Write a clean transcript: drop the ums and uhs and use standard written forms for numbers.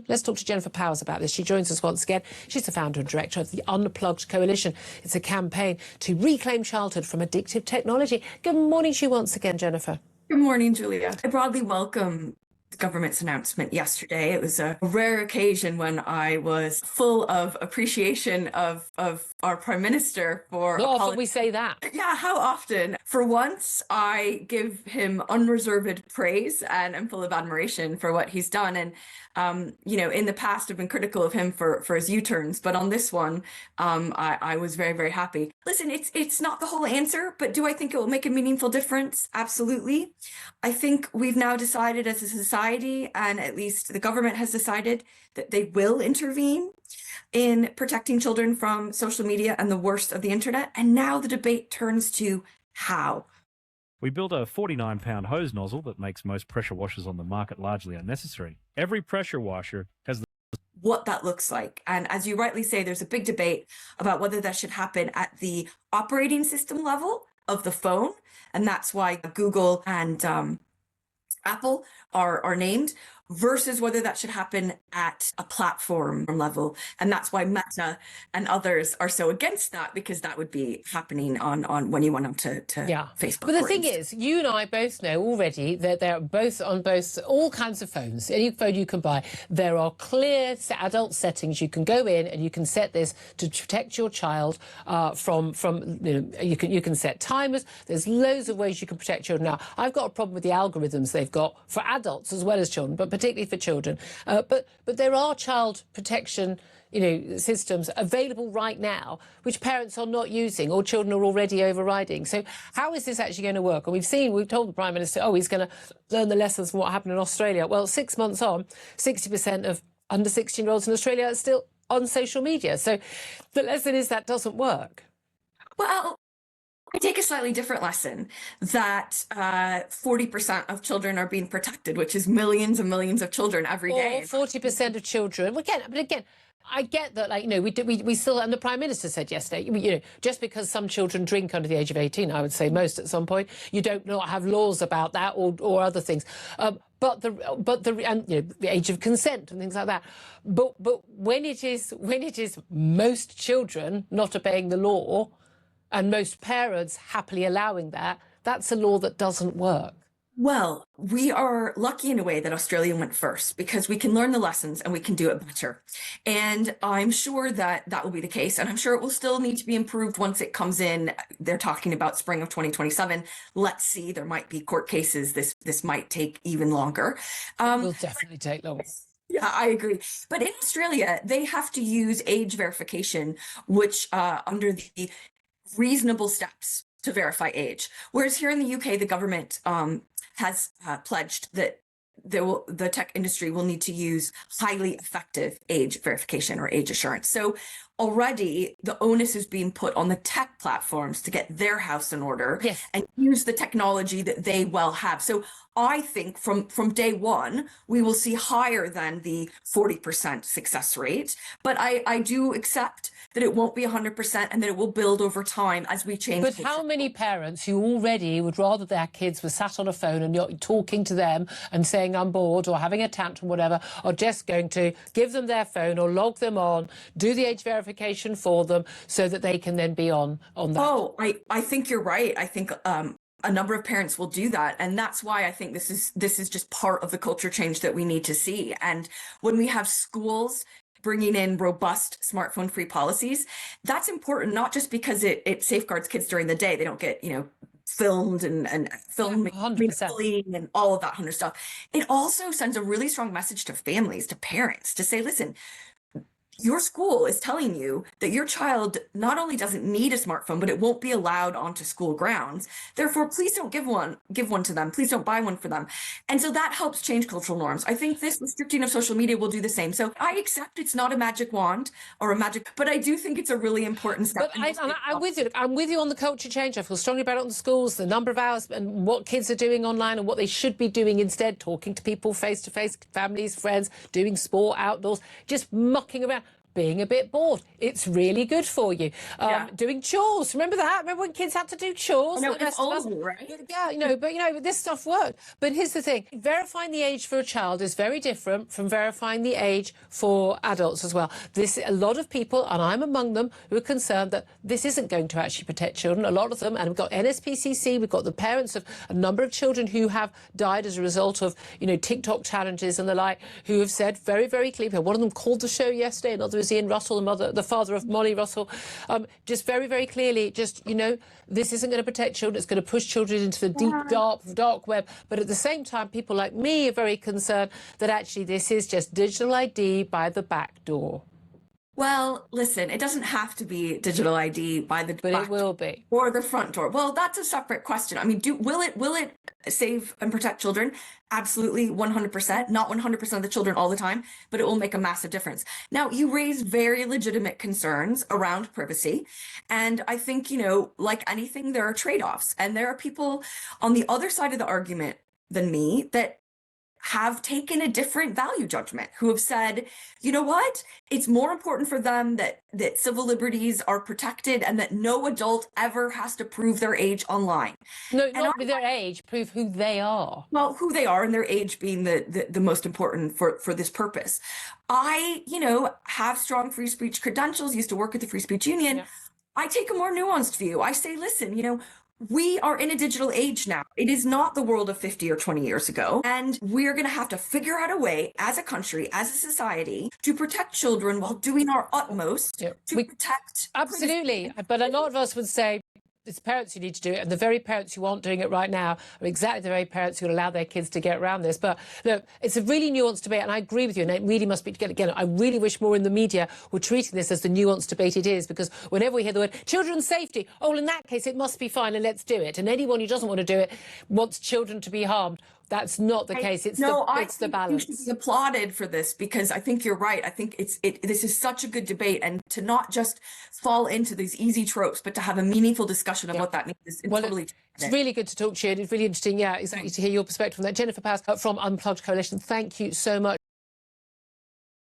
Let's talk to Jennifer Powers about this. She joins us once again. She's the founder and director of the Unplugged Coalition. It's a campaign to reclaim childhood from addictive technology. Good morning to you once again, Jennifer. Good morning, Julia. I broadly welcome the government's announcement yesterday. It was a rare occasion when I was full of appreciation of our Prime Minister for... Not often we say that. Yeah, how often? For once, I give him unreserved praise and I'm full of admiration for what he's done. And, you know, in the past, I've been critical of him for his U-turns, but on this one, I was very, very happy. Listen, it's not the whole answer, but do I think it will make a meaningful difference? Absolutely. I think we've now decided as a society, and at least the government has decided, that they will intervene in protecting children from social media and the worst of the internet. And now the debate turns to how. We built a 49-pound hose nozzle that makes most pressure washers on the market largely unnecessary. Every pressure washer has what that looks like. And as you rightly say, there's a big debate about whether that should happen at the operating system level of the phone. And that's why Google and Apple are named, versus whether that should happen at a platform level. And that's why Meta and others are so against that, because that would be happening on when you went on to Facebook. But the thing is, you and I both know already that they're both on all kinds of phones. Any phone you can buy, there are clear adult settings. You can go in and you can set this to protect your child from you can set timers. There's loads of ways you can protect children. Now, I've got a problem with the algorithms they've got for adults as well as children, but particularly for children. But there are child protection, systems available right now, which parents are not using or children are already overriding. So how is this actually going to work? And we've told the Prime Minister, he's going to learn the lessons from what happened in Australia. Well, 6 months on, 60% of under 16-year-olds in Australia are still on social media. So the lesson is that doesn't work. Well, I take a slightly different lesson, that 40% of children are being protected, which is millions and millions of children every day. Or 40% of children. But again, I get that, we still, and the Prime Minister said yesterday, just because some children drink under the age of 18, I would say most at some point, you don't not have laws about that or other things. But the age of consent and things like that. But when it is most children not obeying the law, and most parents happily allowing that, that's a law that doesn't work. Well, we are lucky in a way that Australia went first, because we can learn the lessons and we can do it better. And I'm sure that will be the case. And I'm sure it will still need to be improved once it comes in. They're talking about spring of 2027. Let's see, there might be court cases. This might take even longer. It will definitely take longer. Yeah, I agree. But in Australia, they have to use age verification, which under the reasonable steps to verify age. Whereas here in the UK, the government has pledged that the tech industry will need to use highly effective age verification or age assurance. So already the onus is being put on the tech platforms to get their house in order and use the technology that they well have. So I think from day one, we will see higher than the 40% success rate. But I do accept that it won't be 100% and that it will build over time as we change. But how many parents who already would rather their kids were sat on a phone and you're talking to them and saying I'm bored or having a tantrum, whatever, are just going to give them their phone or log them on, do the age verification for them so that they can then be on that? Oh, I think you're right. I think a number of parents will do that. And that's why I think this is just part of the culture change that we need to see. And when we have schools bringing in robust smartphone-free policies, that's important, not just because it safeguards kids during the day. They don't get, filmed and filmed and all of that kind of stuff. It also sends a really strong message to families, to parents, to say, listen, your school is telling you that your child not only doesn't need a smartphone, but it won't be allowed onto school grounds. Therefore, please don't give one to them. Please don't buy one for them. And so that helps change cultural norms. I think this restricting of social media will do the same. So I accept it's not a magic wand or but I do think it's a really important step. But I'm with you. I'm with you on the culture change. I feel strongly about it on the schools, the number of hours and what kids are doing online and what they should be doing instead, talking to people face to face, families, friends, doing sport outdoors, just mucking around. being a bit bored. It's really good for you. Doing chores. Remember that? Remember when kids had to do chores? I know, The rest of us? right? Yeah, but this stuff worked. But here's the thing. Verifying the age for a child is very different from verifying the age for adults as well. A lot of people, and I'm among them, who are concerned that this isn't going to actually protect children. A lot of them, and we've got NSPCC, we've got the parents of a number of children who have died as a result of, TikTok challenges and the like, who have said very, very clearly. One of them called the show yesterday, another was Ian Russell, the father of Molly Russell, just very, very clearly, this isn't going to protect children. It's going to push children into the deep, dark web. But at the same time, people like me are very concerned that actually this is just digital ID by the back door. Well, listen, it doesn't have to be digital ID by the But back it will be. or the front door. Well, that's a separate question. I mean, will it save and protect children? Absolutely, 100%. Not 100% of the children all the time, but it will make a massive difference. Now, you raise very legitimate concerns around privacy. And I think, like anything, there are trade-offs. And there are people on the other side of the argument than me that have taken a different value judgment, who have said, you know what, it's more important for them that civil liberties are protected and that no adult ever has to prove their age online. No, not with their age, prove who they are. Well, who they are, and their age being the most important for this purpose. I, have strong free speech credentials, used to work at the Free Speech Union. Yeah. I take a more nuanced view. I say, listen, we are in a digital age now. It is not the world of 50 or 20 years ago. And we're going to have to figure out a way as a country, as a society, to protect children while doing our utmost to protect. Absolutely. But a lot of us would say, it's parents who need to do it, and the very parents who aren't doing it right now are exactly the very parents who will allow their kids to get around this. But look, it's a really nuanced debate, and I agree with you, and it really must be together again. I really wish more in the media were treating this as the nuanced debate it is, because whenever we hear the word children's safety, oh, well, in that case, it must be fine, and let's do it. And anyone who doesn't want to do it wants children to be harmed. That's not the case. It's the balance. You should be applauded for this, because I think you're right. I think this is such a good debate, and to not just fall into these easy tropes, but to have a meaningful discussion of what that means. It's really good to talk to you. It's really interesting, exactly, to hear your perspective on that. Jennifer Powers from Unplugged Coalition, thank you so much.